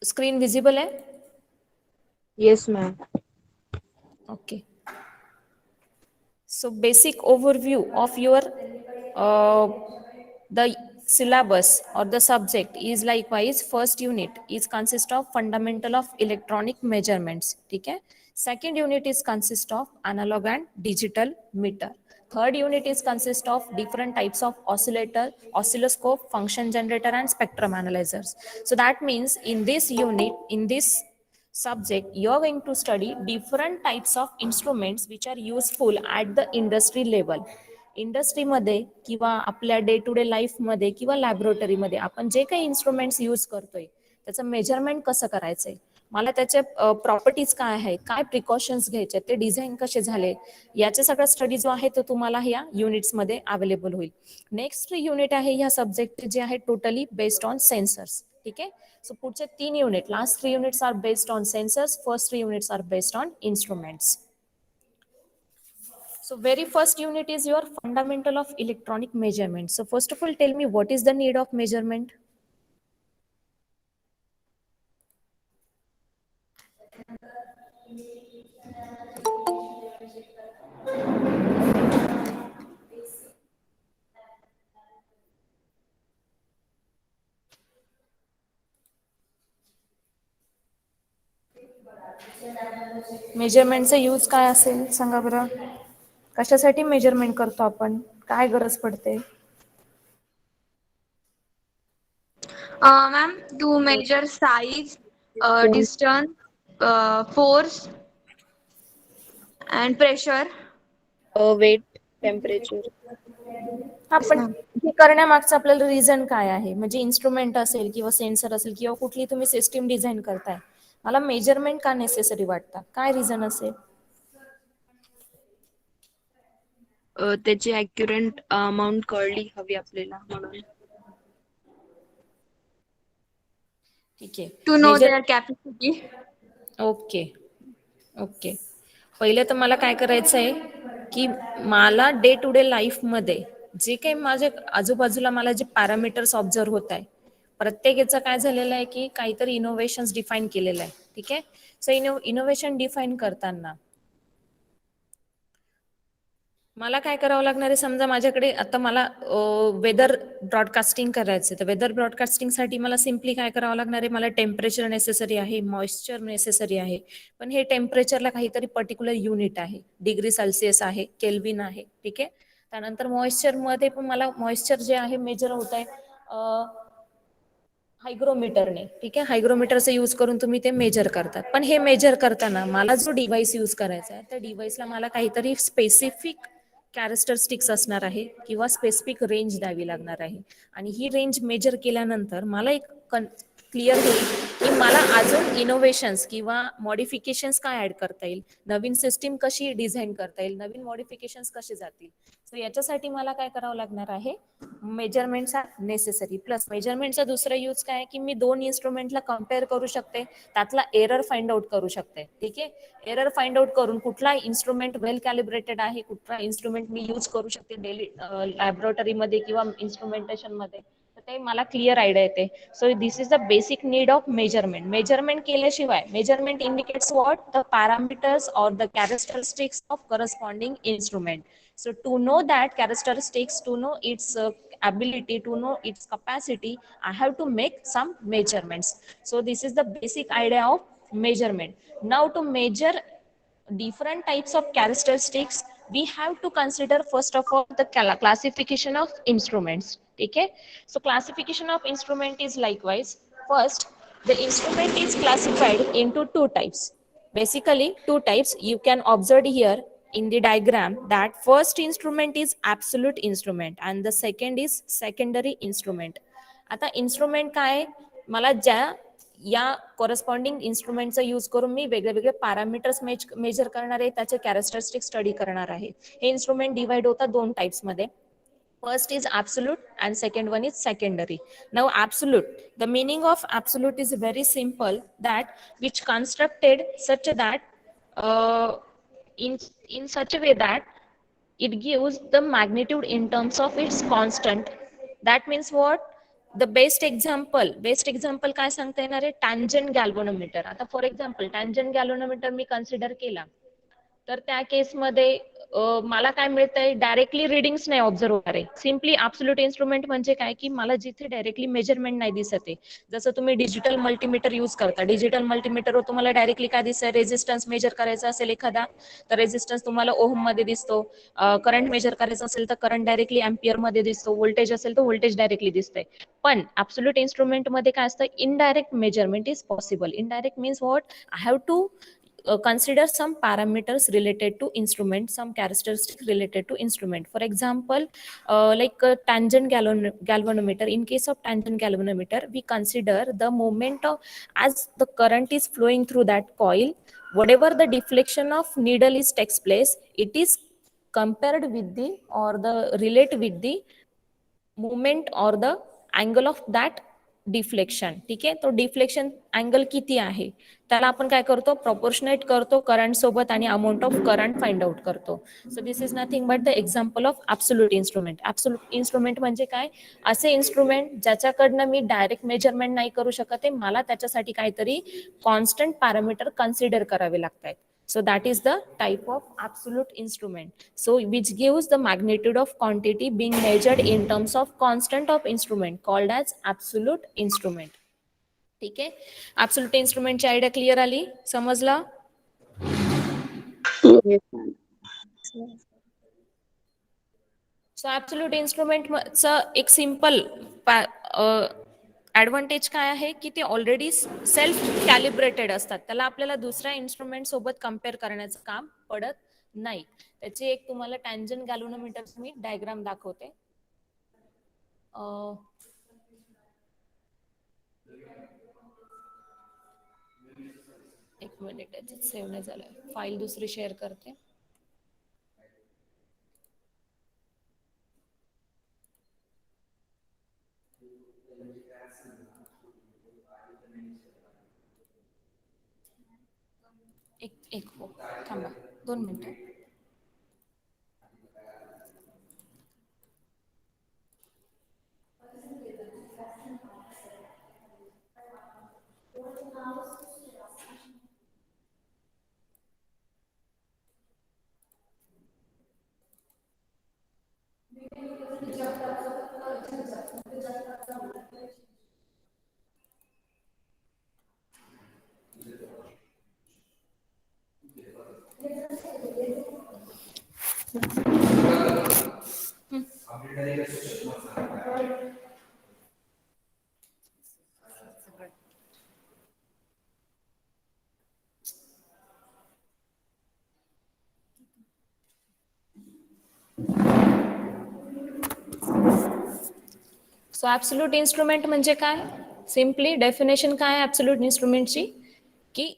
Screen visible है? Yes, ma'am. Okay. So basic overview of your uh, the syllabus or the subject is likewise first unit is consist of fundamental of electronic measurements. ठीक है. Second unit is consist of analog and digital meter. Third unit is consist of different types of oscillator, oscilloscope, function generator and spectrum analyzers. So that means in this unit, in this subject, you are going to study different types of instruments which are useful at the industry level. इंडस्ट्रीमध्ये किंवा आपल्या day to day लाईफमध्ये किंवा लॅबोरेटरीमध्ये आपण जे काही instruments use करतोय त्याचं मेजरमेंट कसं करायचंय, मला त्याचे प्रॉपर्टीज काय आहेत, काय प्रिकॉशन्स घ्यायचे, ते डिझाईन कसे झाले, याचे सगळं स्टडी जो आहे तो तुम्हाला ह्या युनिट्समध्ये अवेलेबल होईल. नेक्स्ट युनिट आहे ह्या सब्जेक्ट जे आहे टोटली बेस्ड ऑन सेन्सर्स. ठीक आहे. सो पुढचे 3 unit, last 3 units are based on sensors, first 3 units are based on instruments. So very first unit is your fundamental of electronic measurement. So first of all, tell me what is the need of measurement? मेजरमेंटचा use काय असेल सांगा बरं. कशासाठी measurement करतो आपण, काय गरज पडते? Ma'am, to measure size, distance, force, and pressure. Weight, temperature. Yes, आपण ma'am. हे करण्यामागचं आपल्याला रिझन काय आहे, म्हणजे इन्स्ट्रुमेंट असेल किंवा सेन्सर असेल किंवा कुठली तुम्ही सिस्टीम डिझाईन करताय, मला मेजरमेंट का नेसेसरी वाटतं, काय रिझन असेल? त्याची ॲक्युरेट अमाऊंट कळली हवी आपल्याला म्हणून. ठीक आहे. To know their capacity. Okay okay. पहिलं तर मला काय करायचं आहे की मला डे टू डे लाईफमध्ये जे काही माझ्या आजूबाजूला मला जे पॅरामीटर्स ऑब्झर्व होत आहे, प्रत्येकाचं काय झालेलं आहे की काहीतरी इनोव्हेशन्स डिफाईन केलेलं आहे. ठीक आहे. सो इनोव्हेशन डिफाईन करताना मला काय करावं लागणार आहे, समजा माझ्याकडे आता मला वेदर ब्रॉडकास्टिंग करायचं, तर वेदर ब्रॉडकास्टिंगसाठी मला सिम्पली काय करावं लागणार आहे, मला टेम्परेचर नेसेसरी आहे, मॉइश्चर नेसेसरी आहे. पण हे टेम्परेचरला काहीतरी पर्टिक्युलर युनिट आहे, डिग्री सेल्सिअस आहे, केल्विन आहे. ठीक आहे. त्यानंतर मॉइश्चरमध्ये पण मला मॉइश्चर जे आहे मेजर होत आहे हायग्रोमीटरने. ठीक आहे. हायग्रोमीटरचा यूज करून तुम्ही ते मेजर करतात. पण हे मेजर करताना मला जो डिव्हाइस यूज करायचा आहे त्या डिव्हाइसला मला काहीतरी स्पेसिफिक कॅरेक्टरिस्टिक्स असणार आहे किंवा स्पेसिफिक रेंज द्यावी लागणार आहे. आणि ही रेंज मेजर केल्यानंतर मला एक क्लिअर होईल की मला अजून इनोव्हेशन्स किंवा मॉडिफिकेशन्स काय ऍड करता येईल, नवीन सिस्टीम कशी डिझाईन करता येईल, नवीन मॉडिफिकेशन्स कसे जातील. सो याच्यासाठी मला काय करावं लागणार आहे, मेजरमेंटचा नेसेसरी. प्लस मेजरमेंटचा दुसरा यूज काय की मी 2 इन्स्ट्रुमेंटला कम्पेअर करू शकते, त्यातला एरर फाइंड आउट करू शकते. ठीक आहे. एरर फाइंड आउट करून कुठला इन्स्ट्रुमेंट वेल कॅलिब्रेटेड आहे, कुठला इन्स्ट्रुमेंट मी यूज करू शकते डेली लॅबोरेटरीमध्ये किंवा इन्स्ट्रुमेंटेशन मध्ये, तर ते मला क्लिअर आयडिया येते. So this is the basic need of measurement. Measurement केल्याशिवाय, measurement indicates what, the parameters or the characteristics of corresponding instrument. So to know that characteristics, to know its ability, to know its capacity, I have to make some measurements. So this is the basic idea of measurement. Now to measure different types of characteristics, we have to consider first of all the classification of instruments. Okay. So classification of instrument is likewise, first the instrument is classified into 2 types. Basically 2 types you can observe here in the diagram, that first instrument is absolute instrument and the second is secondary instrument. आता instrument काय, मला ज्या या corresponding इन्स्ट्रुमेंटचा use करून मी वेगळे वेगळे parameters major करणार आहे, त्याचे कॅरेक्टरिस्टिक स्टडी करणार आहे. हे इन्स्ट्रुमेंट डिवाइड होतात 2 टाइप्स मध्ये. First is absolute and second one is secondary. Now absolute, the meaning of absolute is very simple, that which constructed such that uh, in such a way that it gives the magnitude in terms of its constant. That means what, the best example काय सांगता येणार आहे? Tangent galvanometer. आता for example tangent galvanometer मी consider केला, तर त्या केसमध्ये मला काय मिळतंय, डायरेक्टली रिडिंग्स नाही ऑब्झर्व होणार आहे. सिम्पली ऍब्सोल्यूट इन्स्ट्रुमेंट म्हणजे काय, की मला जिथे डायरेक्टली मेजरमेंट नाही दिसत आहे, जसं तुम्ही डिजिटल मल्टीमीटर यूज करता, डिजिटल मल्टीमीटरवर तुम्हाला डायरेक्टली काय दिसतंय, रेझिस्टन्स मेजर करायचा असेल एखादा, तर रेझिस्टन्स तुम्हाला ओहम मध्ये दिसतो, करंट मेजर करायचं असेल तर करंट डायरेक्टली अँपियर मध्ये दिसतो, व्होल्टेज असेल तर व्होल्टेज डायरेक्टली दिसतंय. पण ऍब्सोल्यूट इन्स्ट्रुमेंट मध्ये काय असतं, indirect measurement is possible. Indirect means what, I have to consider some parameters related to instrument, some characteristics related to instrument. For example, like tangent galvanometer. In case of tangent galvanometer, we consider the moment of, as the current is flowing through that coil, whatever the deflection of needle is takes place, it is compared with the, or the relate with the movement or the angle of that deflection. ठीक आहे, तो deflection angle किती आहे त्याला आपण काय करतो, proportionate करतो करंट सोबत आणि amount of current find out करतो. So this is nothing but the example of absolute instrument. Absolute instrument म्हणजे काय, असे इन्स्ट्रुमेंट ज्याच्याकडनं मी डायरेक्ट मेजरमेंट नाही करू शकत आहे, मला त्याच्यासाठी काहीतरी कॉन्स्टंट पॅरामीटर कन्सिडर करावे लागतात. So that is the type of absolute instrument. So which gives the magnitude of quantity being measured in terms of constant of instrument, called as absolute instrument. ठीक आहे, absolute instrument ची idea clear आली, समजला? Yes, ma'am. So absolute इन्स्ट्रुमेंटचं एक simple advantage काय आहे, की ते ऑलरेडी सेल्फ कॅलिब्रेटेड असतात, त्याला आपल्याला दुसऱ्या इन्स्ट्रुमेंट सोबत कम्पेअर करण्याचं काम पडत नाही. त्याची एक तुम्हाला टँजंट गॅल्व्हनोमीटर मी डायग्राम दाखवते. एक मिनिट, त्याच्यात सेव्ह नाही झालं, फाईल दुसरी शेअर करते. एक हो, थांबा 2 मिनिटं. सो ऍब्सोल्यूट इन्स्ट्रुमेंट म्हणजे काय, सिम्पली डेफिनेशन काय आहे ऍब्सोल्यूट इन्स्ट्रुमेंटची, की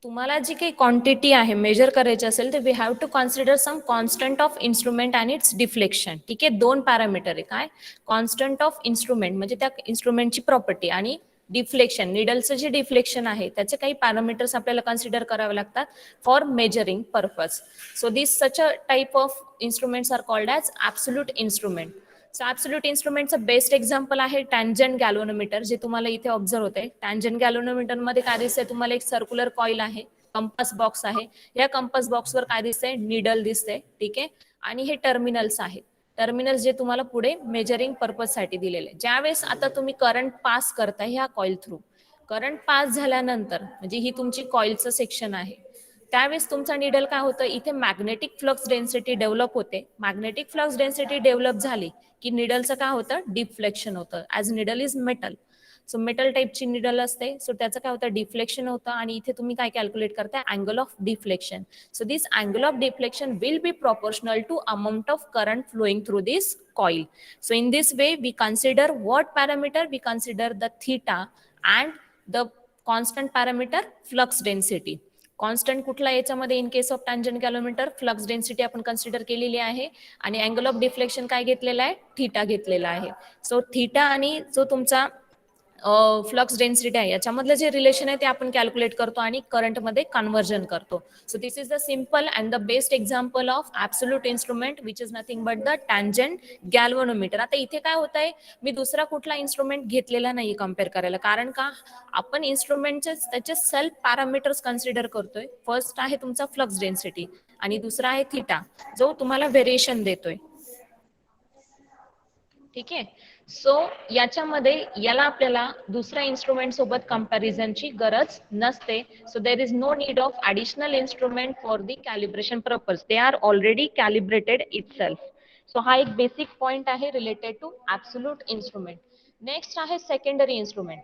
तुम्हाला जी काही क्वांटिटी आहे मेजर करायची असेल तर we have to consider some constant of instrument and its deflection. ठीक आहे, 2 पॅरामीटर आहे, काय कॉन्स्टंट ऑफ इन्स्ट्रुमेंट म्हणजे त्या इन्स्ट्रुमेंटची प्रॉपर्टी, आणि डिफ्लेक्शन, निडलचं जे डिफ्लेक्शन आहे त्याचे काही पॅरामीटर्स आपल्याला कन्सिडर करावे लागतात for measuring purpose. So this such a type of instruments are called as absolute instrument. So absolute इन्स्ट्रुमेंटचं बेस्ट एक्झाम्पल आहे टँजंट गॅल्व्हनोमीटर, जे तुम्हाला इथे ऑब्झर्व होते. टँजंट गॅल्व्हनोमीटर मध्ये काय दिसतंय तुम्हाला, एक सर्क्युलर कॉईल आहे, कंपास बॉक्स आहे, या कंपास बॉक्सवर काय दिसतंय, निडल दिसतंय. ठीक आहे, आणि हे टर्मिनल्स आहेत, टर्मिनल्स जे तुम्हाला पुढे मेजरिंग पर्पज साठी दिलेले. ज्यावेळेस आता तुम्ही करंट पास करताय ह्या कॉईल थ्रू, करंट पास झाल्यानंतर म्हणजे ही तुमची कॉईलचं सेक्शन आहे, त्यावेळेस तुमचा निडल काय होतं, इथे मॅग्नेटिक फ्लक्स डेन्सिटी डेव्हलप होते. मॅग्नेटिक फ्लक्स डेन्सिटी डेव्हलप झाली की निडलचं काय होतं, डिफ्लेक्शन होतं, as needle is metal. So metal टाईपची निडल असते, सो त्याचं काय होतं, डिफ्लेक्शन होतं, आणि इथे तुम्ही काय कॅल्क्युलेट करताय, angle of deflection. So this angle of deflection will be proportional to amount of current flowing through this coil. So in this way we consider what parameter, we consider the theta and the constant parameter flux density. Constant कुठला याच्यामध्ये, in case of tangent galvanometer flux density आपण consider केलेली आहे, आणि angle of deflection काय घेतलेला आहे, theta घेतलेला आहे. सो थीटा आणि जो तुमचा फ्लक्स डेन्सिटी आहे याच्यामधलं जे रिलेशन आहे ते आपण कॅल्क्युलेट करतो आणि करंटमध्ये कन्व्हर्जन करतो. So this is the simple and the best example of absolute instrument which is nothing but the tangent galvanometer. आता इथे काय होत आहे, मी दुसरा कुठला इन्स्ट्रुमेंट घेतलेला नाही कम्पेअर करायला, कारण का आपण इन्स्ट्रुमेंटचे त्याचे सेल्फ पॅरामीटर्स कन्सिडर करतोय. फर्स्ट आहे तुमचा फ्लक्स डेन्सिटी आणि दुसरा आहे थिटा, जो तुम्हाला व्हेरिएशन देतोय. ठीक आहे. सो याच्यामध्ये याला आपल्याला दुसऱ्या इन्स्ट्रुमेंट सोबत कंपॅरिझनची गरज नसते. So there is no need of additional instrument for the calibration purpose. They are already calibrated itself. So हा एक बेसिक पॉइंट आहे related to absolute instrument. Next आहे सेकंडरी इन्स्ट्रुमेंट.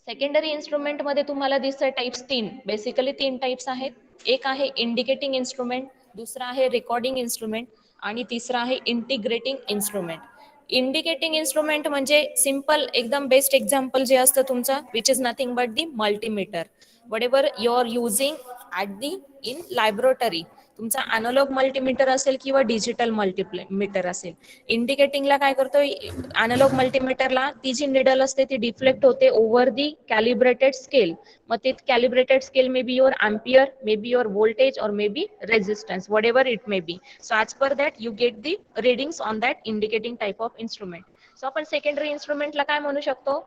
सेकंडरी इन्स्ट्रुमेंट मध्ये तुम्हाला दिसतंय टाइप्स तीन, बेसिकली तीन types आहेत. एक आहे इंडिकेटिंग इन्स्ट्रुमेंट, दुसरा आहे रेकॉर्डिंग इन्स्ट्रुमेंट आणि तिसरा आहे इंटिग्रेटिंग इन्स्ट्रुमेंट. इंडिकेटिंग इन्स्ट्रुमेंट म्हणजे सिंपल एकदम बेस्ट एक्झाम्पल जे असतं तुमचं which is nothing but the multimeter. Whatever you are using at the in laboratory, तुमचा अॅनालॉग मल्टीमीटर असेल किंवा डिजिटल मल्टीमीटर असेल. इंडिकेटिंगला काय करतोय, अॅनालॉग मल्टीमीटरला ती जी निडल असते ती डिफ्लेक्ट होते ओव्हर दी कॅलिब्रेटेड स्केल. मग ते calibrated scale may be your ampere, may be your voltage और may be resistance, whatever it may be. So as per that you get the readings on that indicating type of instrument. So आपण secondary इन्स्ट्रुमेंटला काय म्हणू शकतो,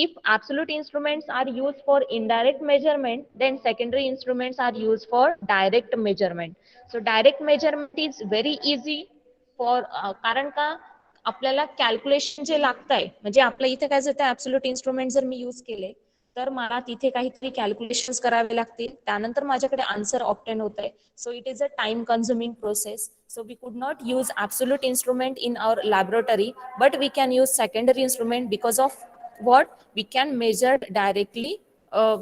if absolute instruments are used for indirect measurement, then secondary instruments are used for direct measurement. So direct measurement is very easy for कारण का आपल्याला calculation जे लागतंय, म्हणजे आपल्या इथे काय जातं, ऍब्सोल्यूट इन्स्ट्रुमेंट जर मी यूज केले तर मला तिथे काहीतरी कॅल्क्युलेशन करावे लागतील, त्यानंतर माझ्याकडे आन्सर ऑप्टेन होत आहे. So it is a time consuming process. So we could not use absolute instrument in our laboratory, but we can use secondary instrument because of what we can measure directly.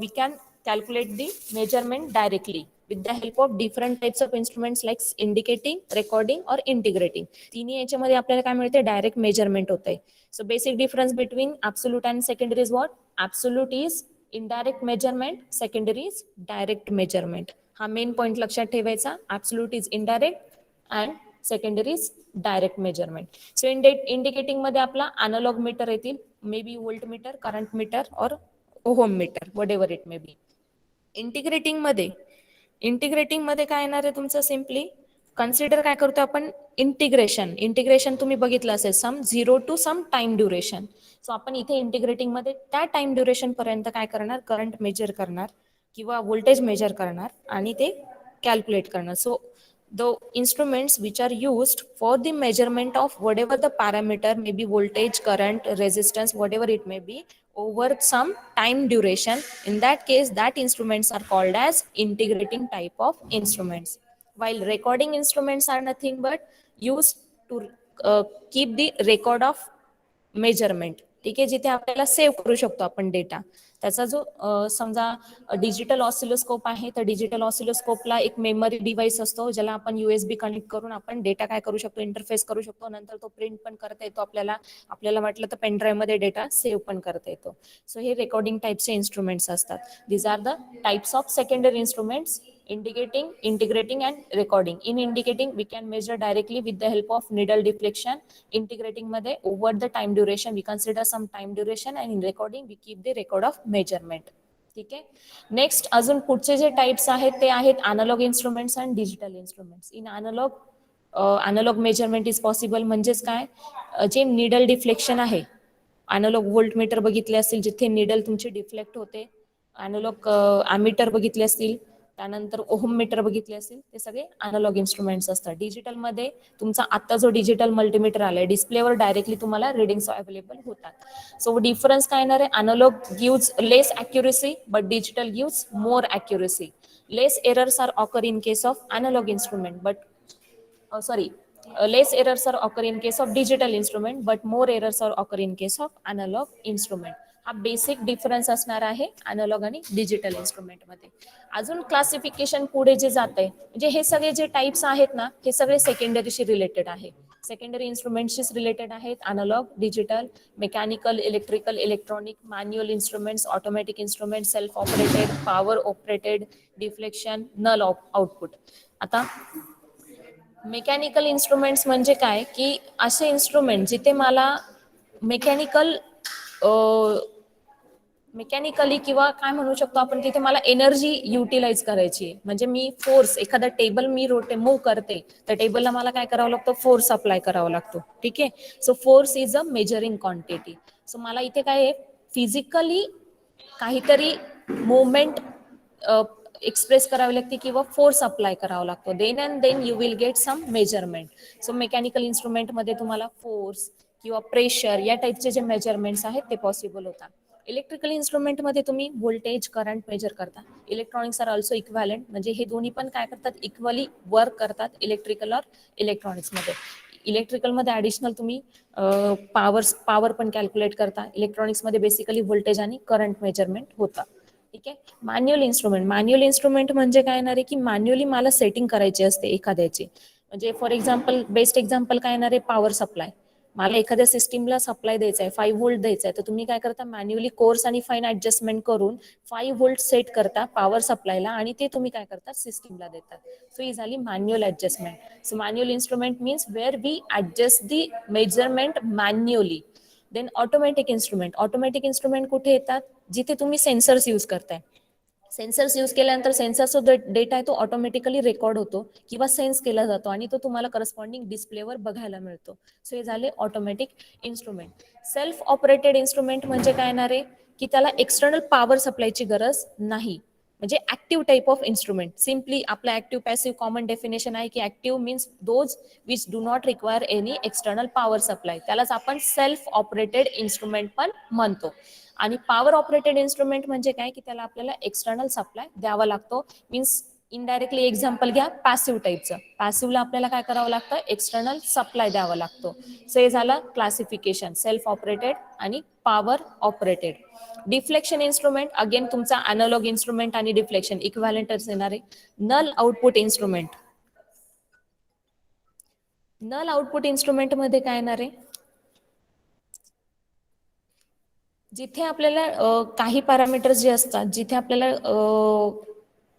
We can calculate the measurement directly with the help of different types of instruments like indicating, recording or integrating. तिन्ही याच्यामध्ये आपल्याला काय मिळते, direct measurement होत आहे. So basic difference between absolute and secondary is what? Absolute is indirect measurement, secondary is direct measurement. हा main point लक्षात ठेवायचा. Absolute is indirect and secondary is direct measurement. So indicating मध्ये आपला analog meter येतील, may be volt meter, current meter और ohm meter, whatever it may be. Integrating मध्ये काय येणार आहे तुमचं, सिम्पली कन्सिडर काय करतो आपण, इंटिग्रेशन तुम्ही बघितलं असेल, some 0 to some time duration. So आपण इथे इंटिग्रेटिंग मध्ये त्या टाइम ड्युरेशन पर्यंत काय करणार, करंट मेजर करणार किंवा व्होल्टेज मेजर करणार आणि ते कॅल्क्युलेट करणार. So the instruments which are used for the measurement of whatever the parameter, maybe voltage, current, resistance, whatever it may be, over some time duration, in that case that instruments are called as integrating type of instruments. While recording instruments are nothing but used to keep the record of measurement. ठीक आहे, जिथे आपल्याला save करू शकतो आपण data. त्याचा जो समजा डिजिटल ऑसिलोस्कोप आहे, तर डिजिटल ऑसिलोस्कोपला एक मेमरी डिव्हाइस असतो ज्याला आपण USB कनेक्ट करून आपण डेटा काय करू शकतो, इंटरफेस करू शकतो. नंतर तो प्रिंट पण करता येतो आपल्याला वाटलं तर पेनड्राईव्ह मध्ये डेटा सेव्ह पण करता येतो. सो हे रेकॉर्डिंग टाइपचे इन्स्ट्रुमेंट्स असतात. This are the types of secondary instruments: indicating, integrating and recording. In indicating we can measure directly with the help of needle deflection. Integrating मध्ये over the time duration we consider some time duration, and in recording we keep the record of measurement. ठीक आहे. Next अजून पुढचे जे types आहेत ते आहेत analogue instruments and digital instruments. In analogue measurement is possible. म्हणजेच काय, जे निडल डिफ्लेक्शन आहे, अॅनालॉग व्होल्टमीटर बघितले असतील जिथे निडल तुमची डिफ्लेक्ट होते, अॅनालॉग अॅमीटर बघितले असतील, त्यानंतर ओहम मीटर बघितले असतील, ते सगळे अॅनालॉग इन्स्ट्रुमेंट्स असतात. डिजिटल मध्ये तुमचा आता जो डिजिटल मल्टीमीटर आलाय, डिस्प्लेवर डायरेक्टली तुम्हाला रिडिंग्स अवेलेबल होतात. सो डिफरन्स काय येणार आहे, analogue gives less accuracy but digital gives more accuracy. Less errors are occur in case of analogue instrument but less errors are occur in case of digital instrument but more errors are occur in case of analog instrument. हा basic difference असणार आहे analogue आणि digital instrument मध्ये. अजून classification पुढे जे जात आहे, म्हणजे हे सगळे जे टाइप्स आहेत ना, हे सगळे सेकंडरीशी रिलेटेड आहे. सेकंडरी इन्स्ट्रुमेंटशी रिलेटेड आहेत. Analogue, digital, mechanical, electrical, electronic, manual instruments, automatic instrument, self operated, power operated, deflection, null output. आता मेकॅनिकल इन्स्ट्रुमेंट्स म्हणजे काय, की असे इन्स्ट्रुमेंट जिथे मला मेकॅनिकल मेकॅनिकली किंवा काय म्हणू शकतो आपण, तिथे मला एनर्जी युटिलाइज करायची आहे. म्हणजे मी फोर्स, एखादा टेबल मी मूव्ह करते, तर टेबलला मला काय करावं लागतं, फोर्स अप्लाय करावा लागतो. ठीक आहे. So force is a measuring quantity. So मला इथे काय आहे, फिजिकली काहीतरी मुवमेंट एक्सप्रेस करावी लागते किंवा फोर्स अप्लाय करावा लागतो. Then and then you will get some measurement. So mechanical इन्स्ट्रुमेंटमध्ये तुम्हाला फोर्स किंवा प्रेशर या टाईपचे जे मेजरमेंट्स आहेत ते पॉसिबल होतात. इलेक्ट्रिकल इन्स्ट्रुमेंटमध्ये तुम्ही व्होल्टेज, करंट मेजर करता. इलेक्ट्रॉनिक्स आर ऑल्सो इक्वॅलंट, म्हणजे हे दोन्ही पण काय करतात, इक्वली वर्क करतात इलेक्ट्रिकल और इलेक्ट्रॉनिक्समध्ये. इलेक्ट्रिकलमध्ये ॲडिशनल तुम्ही पॉवर पण कॅल्क्युलेट करता. इलेक्ट्रॉनिक्समध्ये बेसिकली व्होल्टेज आणि करंट मेजरमेंट होता. ठीक आहे. मॅन्युअल इन्स्ट्रुमेंट, मॅन्युअल इन्स्ट्रुमेंट म्हणजे काय येणार आहे की मॅन्युअली मला सेटिंग करायची असते एखाद्याची. म्हणजे फॉर एक्झाम्पल, बेस्ट एक्झाम्पल काय येणार आहे, पॉवर सप्लाय. मला एखाद्या सिस्टीमला सप्लाय द्यायचा आहे, 5 व्होल्ट द्यायचा आहे, तर तुम्ही काय करता, मॅन्युअली कोर्स आणि फाईन ऍडजस्टमेंट करून 5 व्होल्ट सेट करता पॉवर सप्लायला आणि ते तुम्ही काय करता, सिस्टीमला देतात. सो ही झाली manual adjustment. So manual instrument means where we adjust the measurement manually. Then automatic instrument. Automatic instrument कुठे येतात, जिथे तुम्ही सेन्सर्स यूज करताय. सेन्सर्स यूज केल्यानंतर सेन्सरचा जो डेटा आहे तो ऑटोमॅटिकली रेकॉर्ड होतो किंवा सेन्स केला जातो आणि तो तुम्हाला करस्पॉन्डिंग डिस्प्लेवर बघायला मिळतो. सो हे झाले automatic instrument. Self operated instrument म्हणजे काय येणार आहे की त्याला एक्सटर्नल पॉवर सप्लायची गरज नाही. म्हणजे active type of instrument. Simply आपला ऍक्टिव्ह पॅसिव्ह कॉमन डेफिनेशन आहे की active means those which do not require any external power supply. त्यालाच आपण सेल्फ ऑपरेटेड इन्स्ट्रुमेंट पण म्हणतो. आणि पॉवर ऑपरेटेड इन्स्ट्रुमेंट म्हणजे काय की त्याला आपल्याला एक्सटर्नल सप्लाय द्यावा लागतो. मीन्स इनडायरेक्टली एक्झाम्पल घ्या पॅसिव्ह टाईपचं. पॅसिव्हला आपल्याला काय करावं लागतं, एक्सटर्नल सप्लाय द्यावा लागतो. सो हे झालं क्लासिफिकेशन, सेल्फ ऑपरेटेड आणि power operated. Deflection instrument, again तुमचा अॅनालॉग इन्स्ट्रुमेंट आणि डिफ्लेक्शन इक्विव्हॅलेंटच येणार आहे. Null output instrument. Null output instrument मध्ये काय येणार आहे, जिथे आपल्याला काही पॅरामीटर्स जे असतात, जिथे आपल्याला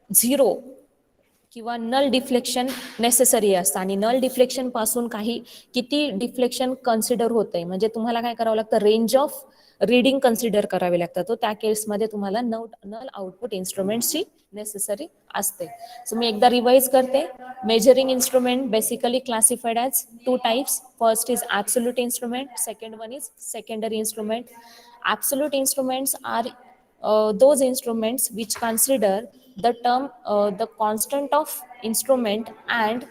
0 किंवा नल डिफ्लेक्शन नेसेसरी असतं आणि नल डिफ्लेक्शन पासून किती डिफ्लेक्शन कन्सिडर होतंय, म्हणजे तुम्हाला काय करावं लागतं, रेंज ऑफ रीडिंग कन्सिडर करावे लागतात. तो त्या केसमध्ये तुम्हाला नल आउटपुट इन्स्ट्रुमेंटची नेसेसरी असते. सो मी एकदा रिवाइज करते. Measuring instrument basically classified as 2 types. First is absolute instrument, second one is secondary instrument. Absolute instruments are those instruments which consider the term the constant of instrument and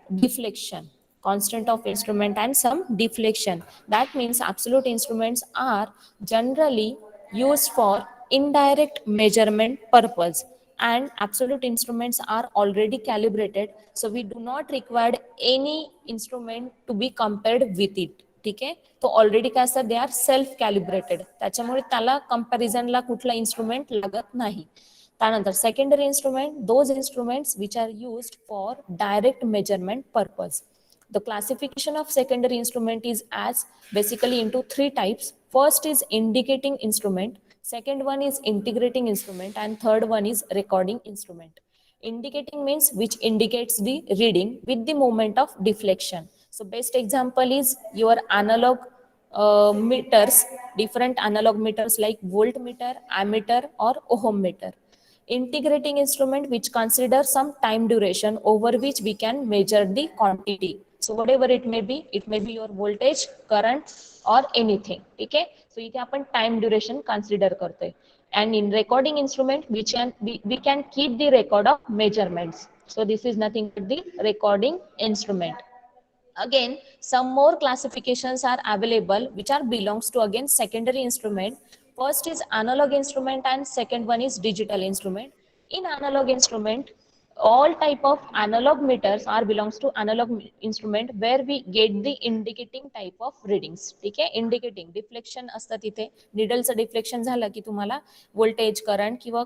deflection. Constant of instrument and some deflection. That means absolute instruments are generally used for indirect measurement purpose, and absolute instruments are already calibrated, so we do not require any instrument to be compared with it. ठीक आहे. तो already काय असतात, दे are self calibrated, त्याच्यामुळे त्याला कंपॅरिझनला कुठला instrument लागत नाही. त्यानंतर secondary instrument, those instruments which are used for direct measurement purpose. The classification of secondary instrument is as basically into 3 types. First is indicating instrument, second one is integrating instrument, and third one is recording instrument. Indicating means which indicates the reading with the moment of deflection. So best example is your analog meters, different analog meters like voltmeter, ammeter or ohm meter. Integrating instrument which consider some time duration over which we can measure the quantity. So whatever it may be your voltage, current or anything. Okay. So इथे आपण time duration consider करतोय. And in recording instrument which we can keep the record of measurements. So this is nothing but the recording instrument. Again, some more classifications are available which are belongs to again secondary instrument. First is analog instrument and second one is digital instrument. In analog instrument, all type of analog meters are belongs to analog instrument where we get the indicating type of readings. ठीक आहे. Indicating deflection असतं तिथे. निडलचं deflection झालं की तुम्हाला voltage, current किंवा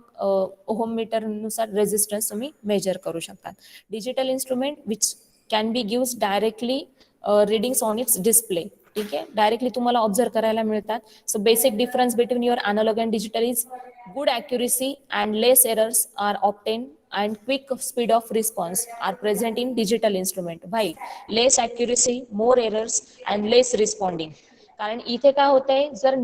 ohmmeter नुसार resistance तुम्ही मेजर करू शकता. Digital instrument which can be gives directly readings on its display. ठीक आहे. डायरेक्टली तुम्हाला ऑब्झर्व करायला मिळतात. So basic difference between your analogue and digital is good accuracy and less errors are obtained and quick speed of response are present in digital instrument, while less accuracy, more errors and less responding. कारण इथे काय होतंय, जर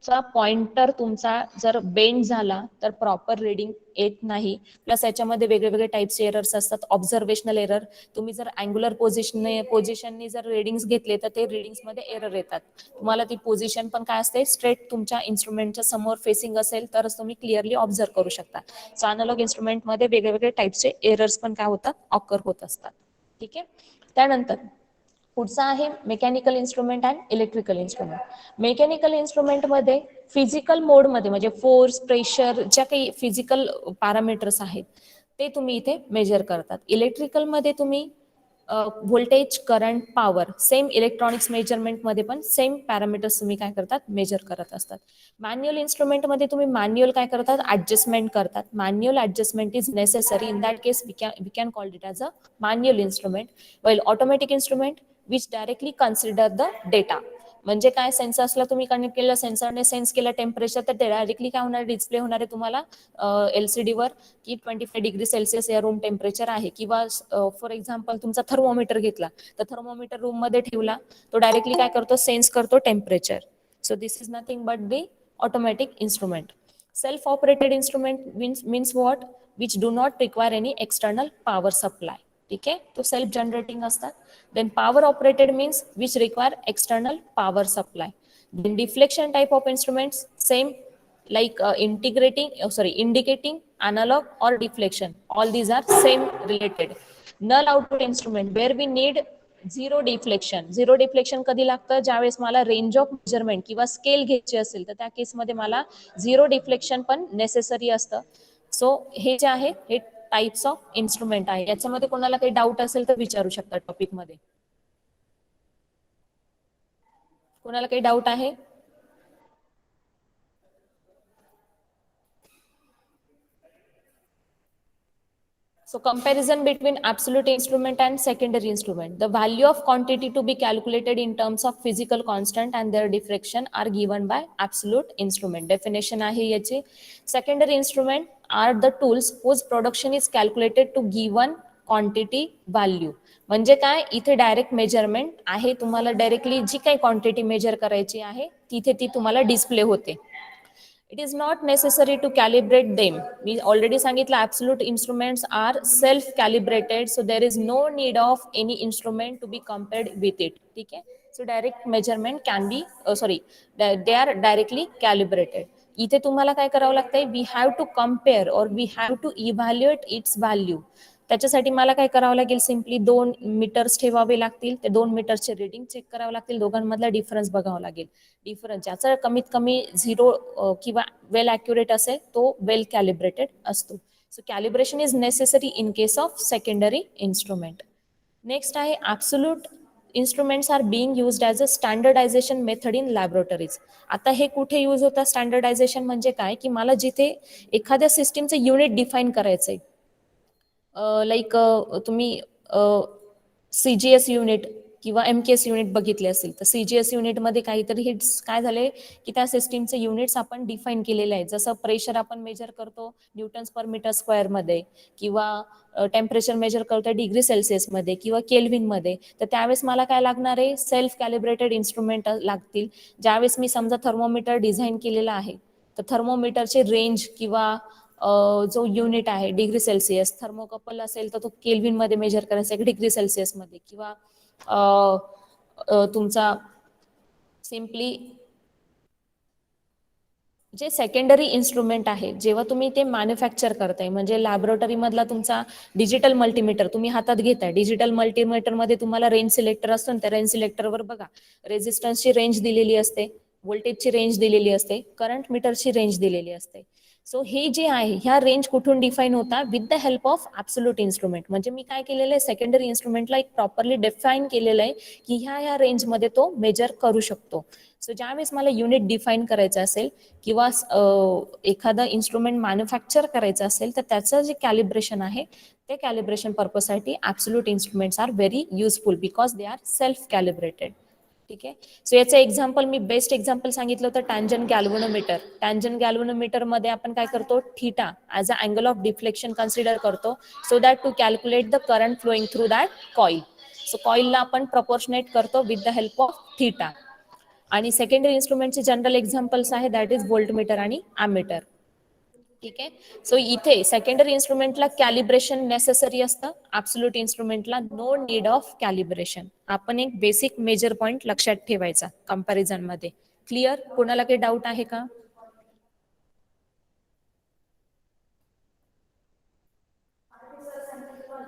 चा pointer तुमचा जर bend झाला तर प्रॉपर रिडिंग येत नाही. प्लस याच्यामध्ये वेगळे वेगळे टाईपचे एरर्स असतात. ऑब्झर्वेशनल एरर, तुम्ही जर अँग्युलर पोझिशनने जर रिडिंग्स घेतले तर ते रिडिंग्स मध्ये एरर येतात. तुम्हाला ती पोझिशन पण काय असते, स्ट्रेट तुमच्या इन्स्ट्रुमेंटच्या समोर फेसिंग असेल तरच तुम्ही क्लिअरली ऑब्झर्व करू शकता. सो अॅनालॉग इन्स्ट्रुमेंटमध्ये वेगळे वेगळे टाईपचे एरर्स पण काय होतात, ऑकर होत असतात. ठीक आहे. त्यानंतर पुढचा आहे mechanical instrument and electrical instrument. Mechanical इन्स्ट्रुमेंटमध्ये फिजिकल मोडमध्ये म्हणजे फोर्स, प्रेशर, ज्या काही फिजिकल पॅरामीटर्स आहेत ते तुम्ही इथे मेजर करतात. इलेक्ट्रिकलमध्ये तुम्ही voltage, current, power, same electronics मेजरमेंटमध्ये पण सेम पॅरामीटर्स तुम्ही काय करतात, मेजर करत असतात. मॅन्युअल इन्स्ट्रुमेंटमध्ये तुम्ही मॅन्युअल काय करतात, ऍडजस्टमेंट करतात. Manual adjustment is necessary. In that case we can call it as a manual instrument. while automatic instrument which directly consider the data. म्हणजे काय, सेन्सर्सला तुम्ही कनेक्ट केलं, सेन्सरने सेन्स केलं टेम्परेचर, तर ते डायरेक्टली काय होणार, डिस्प्ले होणार आहे तुम्हाला LCD वर की 25°C या रूम टेम्परेचर आहे. किंवा फॉर एक्झाम्पल तुमचा थर्मोमीटर घेतला तर थर्मोमीटर रूम मध्ये ठेवला, तो डायरेक्टली काय करतो, सेन्स करतो temperature. So this is nothing but the automatic instrument. Self operated instrument means what, which do not require any external power supply. ठीक आहे, तो सेल्फ जनरेटिंग असतात. Then power operated means which require external power supply. Then deflection type of instruments same like indicating analog or deflection, all these are same related. Null output instrument where we need zero deflection. Zero deflection कधी लागतं, ज्यावेळेस मला range of measurement किंवा scale घ्यायची असेल तर त्या केसमध्ये मला झिरो डिफ्लेक्शन पण नेसेसरी असतं. सो हे जे आहे हे टाइप्स ऑफ इन्स्ट्रुमेंट आहे. याच्यामध्ये कोणाला काही डाऊट असेल तर विचारू शकता टॉपिक मध्ये. कोणाला काही डाऊट आहे? So comparison between absolute instrument and secondary instrument. The value of quantity to be calculated in terms of physical constant and their diffraction are given by absolute instrument. Definition आहे याची. Secondary instrument are the tools whose production is calculated to given quantity value. म्हणजे काय, इथे direct measurement आहे, तुम्हाला directly G काही quantity major करायची आहे तिथे ती तुम्हाला डिस्प्ले होते. It is not necessary to calibrate them. Me already सांगितलं absolute instruments are self calibrated, so there is no need of any instrument to be compared with it. ठीक आहे. So direct measurement can be they are directly calibrated. इथे तुम्हाला काय करावं लागतंय, we have to compare or we have to evaluate its value. त्याच्यासाठी मला काय करावं लागेल, सिम्पली 2 मीटर्स ठेवावे लागतील, ते 2 मीटरचे रिडिंग चेक करावं लागतील, दोघांमधला डिफरन्स बघावा लागेल. डिफरन्स ज्याचा कमीत कमी 0 किंवा वेल ॲक्युरेट असेल तो वेल कॅलिब्रेटेड असतो. So calibration is necessary in case of secondary instrument. Next आहे absolute instruments are being used as a standardization method in laboratories. आता हे कुठे यूज होतं स्टँडर्डायझेशन, म्हणजे काय की मला जिथे एखाद्या सिस्टीमचं युनिट डिफाईन करायचंय, लाईक तुम्ही CGS युनिट किंवा MKS युनिट बघितले असेल तर CGS युनिटमध्ये काहीतरी हिट्स काय झाले की त्या सिस्टीमचे युनिट्स आपण डिफाईन केलेले आहेत. जसं प्रेशर आपण मेजर करतो न्यूटन्स पर मीटर स्क्वेअर मध्ये, किंवा टेम्परेचर मेजर करतो डिग्री सेल्सिअस मध्ये किंवा केल्विन मध्ये, तर त्यावेळेस मला काय लागणार आहे, सेल्फ कॅलिब्रेटेड इन्स्ट्रुमेंट लागतील. ज्यावेळेस मी समजा थर्मोमीटर डिझाईन केलेला आहे तर थर्मोमीटरचे रेंज किंवा जो युनिट आहे डिग्री सेल्सिअस, थर्मोकपल असेल तर तो केल्विन मध्ये मेजर करायचा डिग्री सेल्सिअस मध्ये, किंवा तुमचा सिम्पली जे सेकंडरी इन्स्ट्रुमेंट आहे जेव्हा तुम्ही ते मॅन्युफॅक्चर करताय, म्हणजे लॅबोरेटरी मधला तुमचा डिजिटल मल्टीमीटर तुम्ही हातात घेताय. डिजिटल मल्टीमीटर मध्ये तुम्हाला रेंज सिलेक्टर असतो, त्या रेंज सिलेक्टरवर बघा रेझिस्टन्सची रेंज दिलेली असते, व्होल्टेजची रेंज दिलेली असते, करंट मीटरची रेंज दिलेली असते. सो हे जे आहे ह्या रेंज कुठून डिफाईन होता, with the help of absolute instrument. म्हणजे मी काय केलेलं आहे, सेकंडरी इन्स्ट्रुमेंटला एक प्रॉपरली डिफाईन केलेलं आहे की ह्या रेंजमध्ये तो मेजर करू शकतो. सो ज्यावेळेस मला युनिट डिफाईन करायचं असेल किंवा एखादं इन्स्ट्रुमेंट मॅन्युफॅक्चर करायचं असेल तर त्याचं जे कॅलिब्रेशन आहे ते कॅलिब्रेशन पर्पजसाठी absolute instruments are very useful because they are self calibrated. ठीक आहे. सो याचं एक्झाम्पल मी बेस्ट एक्झाम्पल सांगितलं होतं टॅन्जंट गॅल्व्हनोमीटर. टॅन्जंट गॅल्व्हनोमीटर मध्ये आपण काय करतो, theta as a angle of deflection consider करतो, so that to calculate the current flowing through that coil. So कॉईलला आपण प्रपोर्शनेट करतो with the help of theta. आणि सेकंडरी इन्स्ट्रुमेंटचे जनरल एक्झाम्पल्स आहे दॅट इज व्होल्टमीटर आणि ॲमीटर. ठीक आहे. सो इथे सेकंडरी इन्स्ट्रुमेंटला कॅलिब्रेशन नेसेसरी असतं, ऍब्सोल्यूट इन्स्ट्रुमेंटला नो नीड ऑफ कॅलिब्रेशन. आपण एक बेसिक मेजर पॉइंट लक्षात ठेवायचा कंपॅरिझन मध्ये. क्लिअर? कोणाला काही डाऊट आहे का?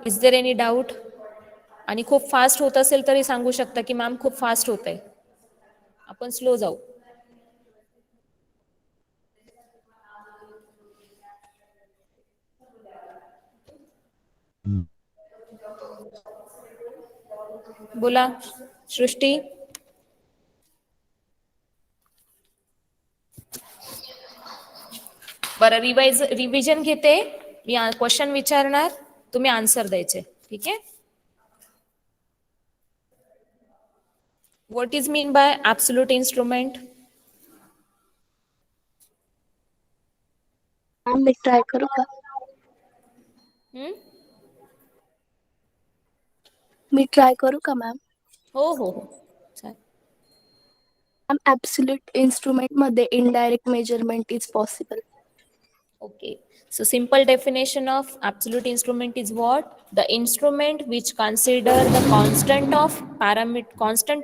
Is there any doubt? आणि खूप फास्ट होत असेल तरी सांगू शकता की मॅम खूप फास्ट होत आहे, आपण स्लो जाऊ. बोला सृष्टी. बरं, रिव्हिजन घेते मी. क्वेश्चन विचारणार, तुम्ही आन्सर द्यायचे. ठीक आहे. What is mean bye absolute instrument? Ma'am me try करू का? मी ट्राय करू का मॅम? हो हो हो, चालेल. मॅम ऍब्सोल्यूट इन्स्ट्रुमेंट मध्ये indirect measurement is possible. Okay, so simple definition of absolute instrument is what? The instrument which consider the constant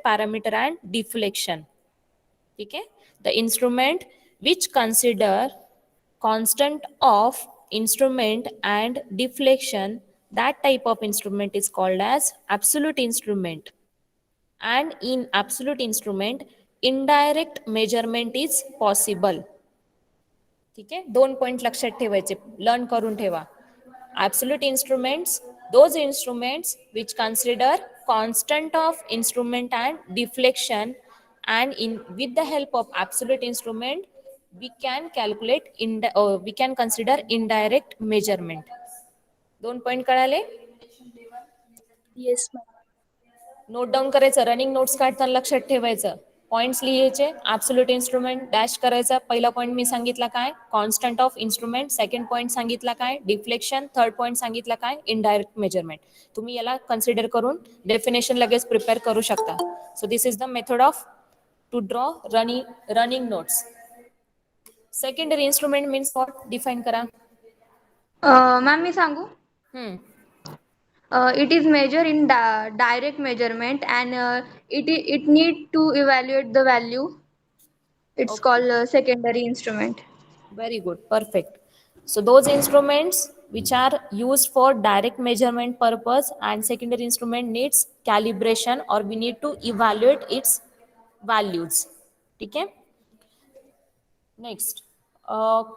parameter and deflection. Okay, the instrument which consider constant of instrument and deflection, that type of instrument is called as absolute instrument. And in absolute instrument, indirect measurement is possible. ठीक आहे. 2 point लक्षात ठेवायचे, learn करून ठेवा. Absolute instruments, those instruments which consider constant of instrument and deflection, and in with the help of absolute instrument we can calculate we can consider indirect measurement. 2 point कळाले? Yes ma'am. Note down करायचं, running notes काढताना लक्षात ठेवायचं. Points लिहायचे. Absolute instrument dash करायचा. पहिला point मी सांगितला काय? Constant of instrument. Second point सांगितला काय? डिफ्लेक्शन. थर्ड पॉईंट सांगितला काय? Indirect measurement. तुम्ही याला कन्सिडर करून डेफिनेशन लगेच प्रिपेअर करू शकता. So this is the method of to draw running notes. Secondary instrument means what? Define करा. मॅम मी सांगू? It is measure in direct measurement, and it need to evaluate the value. It's Okay. called secondary instrument. Very good, perfect. So those instruments which are used for direct measurement purpose, and secondary instrument needs calibration, or we need to evaluate its values. Okay. Next,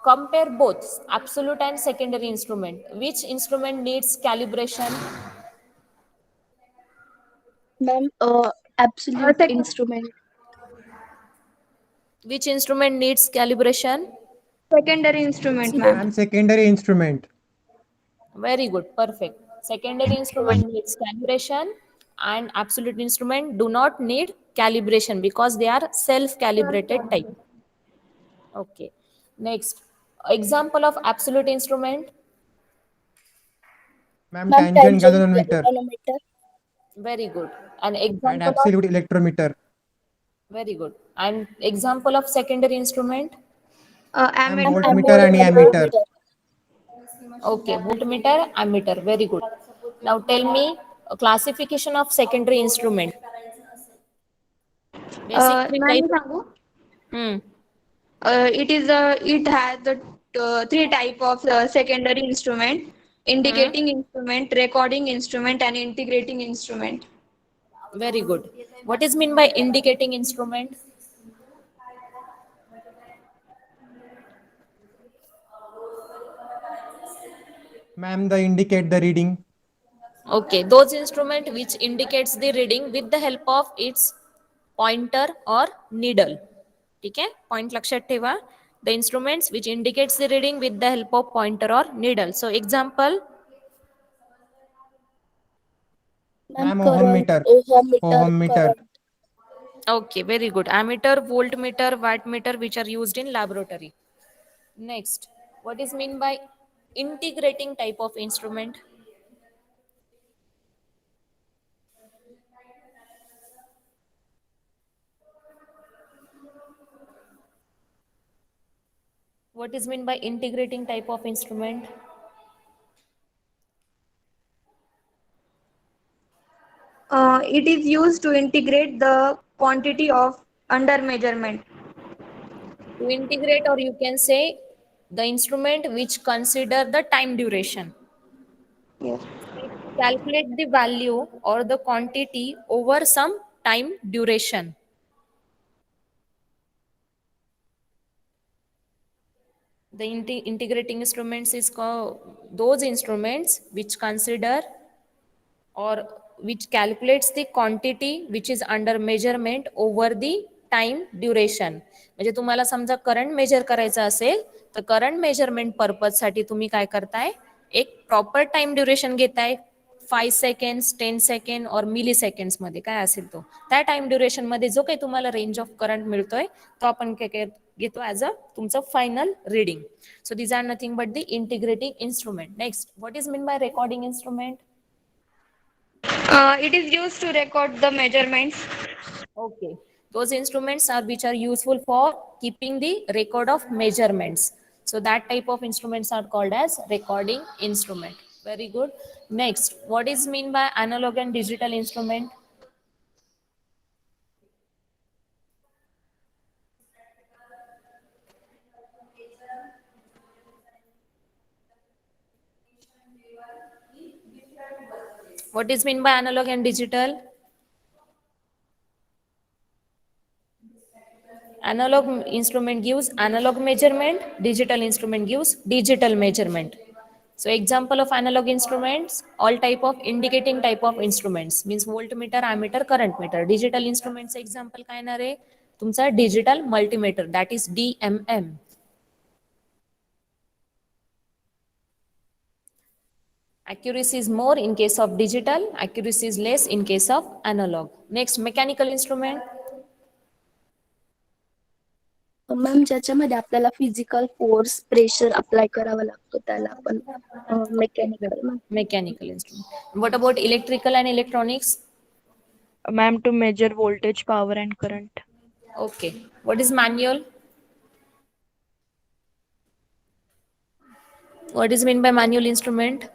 compare both absolute and secondary instrument. Which instrument needs calibration? Ma'am absolute Second, instrument. Which instrument needs calibration? secondary instrument, ma'am. And secondary instrument. Very good, perfect. Secondary instrument needs calibration, and absolute instrument do not need calibration because they are self-calibrated type. Okay. Next, example of absolute instrument. Ma'am, ma'am tangent tangent galvanometer galvanometer. Very good. An and example of, absolute electrometer. very good. And example of secondary instrument. Ma'am, Ammeter. voltmeter and ammeter. Okay, voltmeter, ammeter. Very good. Now tell me classification of secondary instrument. Basic three ma'am type. मी सांगू? Hmm. It has the three type of secondary instrument: indicating instrument, recording instrument, and integrating instrument. Very good. What is mean by indicating instrument? Ma'am, they indicate the reading. Okay, those instrument which indicates the reading with the help of its pointer or needle. ठीक है, point लक्षात ठेवा. The instruments which indicates the reading with the help of pointer or needle. So example. Ma'am Ma'am, ohm current, meter. Ohmmeter, Ohm meter. Current. Okay, very good. Ammeter, voltmeter, wattmeter, which are used in laboratory. Next, what is mean by integrating type of instrument? What is meant by integrating type of instrument? It is used to integrate the quantity of under measurement. To integrate, or you can say the instrument which consider the time duration. Yes. It calculate the value or the quantity over some time duration. The integrating instruments is called those instruments which consider or which calculates the quantity which is under measurement over the time duration. म्हणजे तुम्हाला समजा current measure करायचं असेल तर current measurement purpose साठी तुम्ही काय करताय, एक प्रॉपर टाइम ड्युरेशन घेताय, 5 सेकंड्स, 10 सेकंड और मिली सेकंड्स मध्ये काय असेल तो, त्या टाइम ड्युरेशन मध्ये जो काही तुम्हाला रेंज ऑफ करंट मिळतोय तो आपण काय घेतो ऍज अ तुमचं final reading. So these are nothing but the integrating instrument. Next, what is mean by recording instrument? It is used to record the measurements. Okay, those instruments are which are useful for keeping the record of measurements. So that type of instruments are called as recording instrument. Very good. Next, what is mean by analog and digital instrument? What is mean by analog and digital? Analog instrument gives analog measurement, digital instrument gives digital measurement. So example of analog instruments, all type of indicating type of instruments means voltmeter, ammeter, current meter. Digital instruments example काय येणार आहे तुमचा digital multimeter, that is DMM. Accuracy is more in case of digital, accuracy is less in case of analog. Next, mechanical instrument. Ma'am ज्याच्यामध्ये आपल्याला physical force pressure apply करावा लागतो त्याला आपण mechanical ma'am. Mechanical instrument. What about electrical and electronics? Ma'am, to measure voltage, power, and current. Okay. What is manual? What is meant by manual instrument?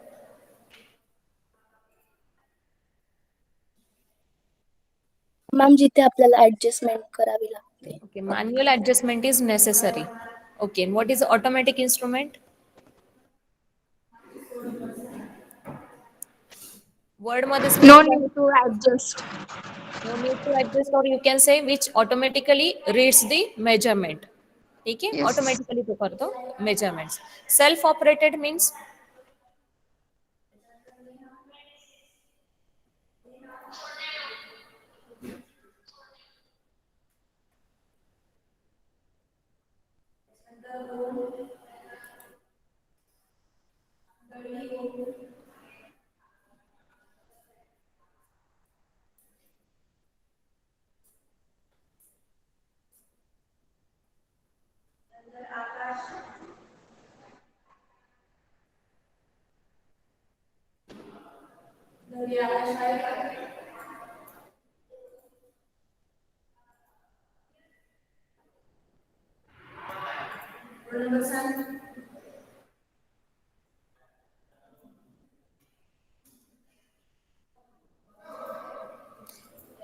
Ma'am जिथे आपल्याला adjustment करावी लागते. Okay, manual adjustment is necessary. Okay, and what is automatic instrument? Word मध्ये No specify. need to adjust. No need to adjust, or you can say which automatically reads the measurement. ठीक है? Yes. Automatically तो करतो measurements. Self operated means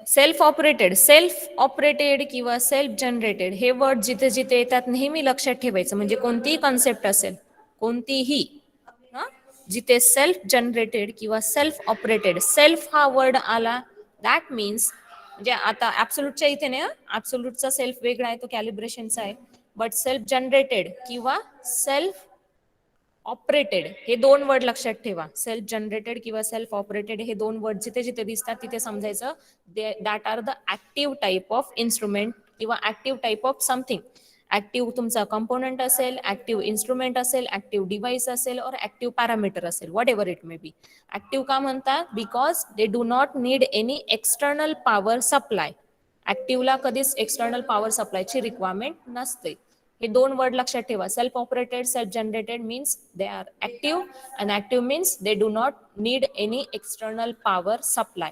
self operated किंवा self generated हे word जिथे जिथे येतात नेहमी लक्षात ठेवायचं. म्हणजे कोणतीही कॉन्सेप्ट असेल, कोणतीही जिथे सेल्फ जनरेटेड किंवा सेल्फ ऑपरेटेड, सेल्फ हा वर्ड आला दॅट मीन्स, म्हणजे आता ऍब्सोल्यूटच्या इथे नाही, ऍब्सोल्यूटचा सेल्फ वेगळा आहे, तो कॅलिब्रेशनचा आहे, बट सेल्फ जनरेटेड किंवा सेल्फ ऑपरेटेड हे दोन वर्ड लक्षात ठेवा. सेल्फ जनरेटेड किंवा सेल्फ ऑपरेटेड हे दोन वर्ड जिथे जिथे दिसतात तिथे समजायचं that are the active type of instrument किंवा active type of something. Active तुमचा कंपोनंट असेल, ऍक्टिव्ह इन्स्ट्रुमेंट असेल, ऍक्टिव्ह डिव्हाइस असेल, और ऍक्टिव्ह पॅरामीटर असेल, whatever it may be. Active का म्हणतात? Because they do not need any external power supply. ऍक्टिव्हला कधीच एक्सटर्नल पॉवर सप्लायची रिक्वायरमेंट नसते. हे दोन वर्ड लक्षात ठेवा. Self operated, self generated means they are active, and active means they do not need any external power supply.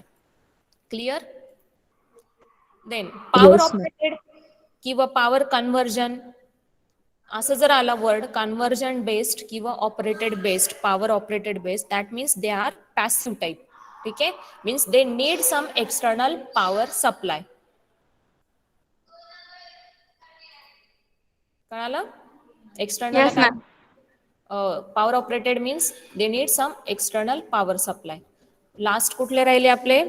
Clear? Then power Yes, ma'am. Operated किंवा power conversion. असं जर आला word conversion based किंवा operated based, power operated based, that means they are passive type. ठीक आहे, means they need some external power supply. कळालं? External Yes, काय? ma'am. Power operated means they need some external power supply. Last कुठले राहिले आपले?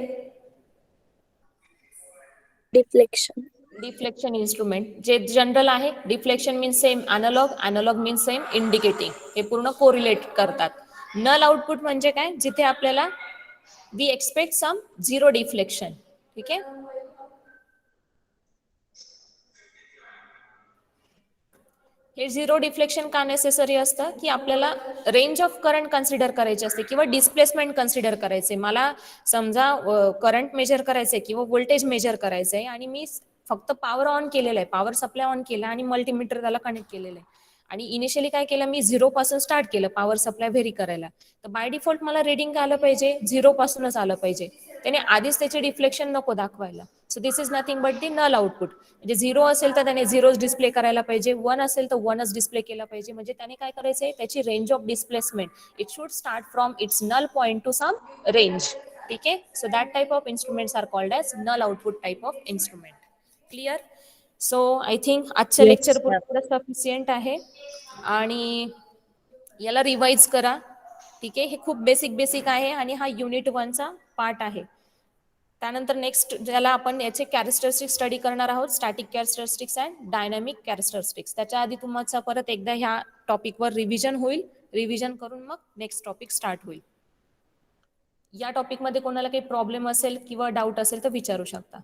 Deflection. Deflection instrument जे general आहे. Deflection means same analog, analog means same indicating, हे पूर्ण correlate करतात. नल आउटपुट म्हणजे काय? जिथे आपल्याला we expect some zero deflection. ठीक आहे, हे झिरो डिफ्लेक्शन का नेसेसरी असतं की आपल्याला रेंज ऑफ करंट कन्सिडर करायचे असते किंवा डिस्प्लेसमेंट कन्सिडर करायचे. मला समजा करंट मेजर करायचंय किंवा व्होल्टेज मेजर करायचंय आणि मी फक्त पॉवर ऑन केलेलं आहे, पॉवर सप्लाय ऑन केला आणि मल्टीमीटर त्याला कनेक्ट केलेलं आहे आणि इनिशियली काय केलं, मी झिरो पासून स्टार्ट केलं पॉवर सप्लाय व्हेरी करायला. तर बाय डिफॉल्ट मला रिडिंग आलं पाहिजे झिरो पासूनच आलं पाहिजे. त्याने आधीच त्याचे डिफ्लेक्शन नको दाखवायला. So this is nothing but the null output. म्हणजे झिरो असेल तर त्याने झिरोच डिस्प्ले करायला पाहिजे, वन असेल तर वनच डिस्प्ले केला पाहिजे. म्हणजे त्याने काय करायचंय, त्याची range of displacement it should start from its null point to some range. ठीक आहे, so that type of instruments are called as null output type of instrument. Clear? So I think आजच्या Yes, लेक्चर ma'am. पुढे sufficient आहे आणि याला revise करा. ठीक आहे, हे खूप बेसिक आहे आणि हा युनिट 1चा पार्ट आहे. त्यानंतर नेक्स्ट ज्याला आपण याचे कॅरेक्टरिस्टिक्स स्टडी करणार आहोत, static characteristics and dynamic characteristics. त्याच्या आधी तुमचा परत एकदा ह्या टॉपिकवर रिव्हिजन होईल. रिव्हिजन करून मग नेक्स्ट टॉपिक स्टार्ट होईल. या टॉपिकमध्ये कोणाला काही प्रॉब्लेम असेल किंवा डाऊट असेल तर विचारू शकता.